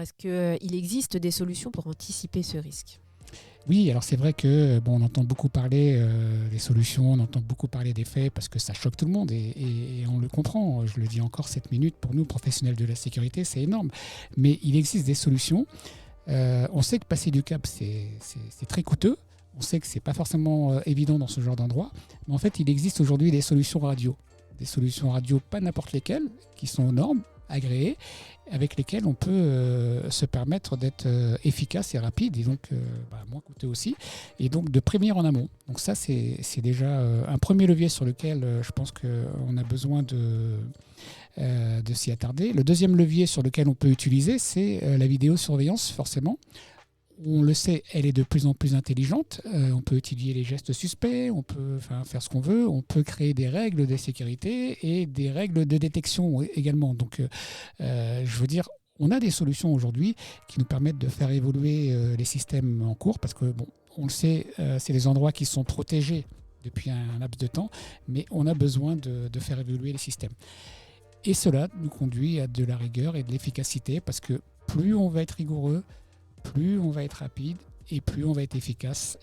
Est-ce qu'il existe des solutions pour anticiper ce risque ? Oui, alors c'est vrai que on entend beaucoup parler des solutions, on entend beaucoup parler des faits parce que ça choque tout le monde et on le comprend. Je le dis encore, 7 minutes pour nous, professionnels de la sécurité, c'est énorme. Mais il existe des solutions. On sait que passer du cap, c'est très coûteux. On sait que c'est pas forcément évident dans ce genre d'endroit. Mais en fait, il existe aujourd'hui des solutions radio. Des solutions radio, pas n'importe lesquelles, qui sont aux normes, agréées, avec lesquelles on peut se permettre d'être efficace et rapide et donc moins coûteux aussi, et donc de prévenir en amont. Donc ça, c'est déjà un premier levier sur lequel je pense qu'on a besoin de s'y attarder. Le deuxième levier sur lequel on peut utiliser, c'est la vidéosurveillance, forcément. On le sait, elle est de plus en plus intelligente. On peut étudier les gestes suspects, on peut faire ce qu'on veut, on peut créer des règles de sécurité et des règles de détection également. Donc, je veux dire, on a des solutions aujourd'hui qui nous permettent de faire évoluer les systèmes en cours parce que, on le sait, c'est des endroits qui sont protégés depuis un laps de temps, mais on a besoin de faire évoluer les systèmes. Et cela nous conduit à de la rigueur et de l'efficacité parce que plus on va être rigoureux, plus on va être rapide et plus on va être efficace.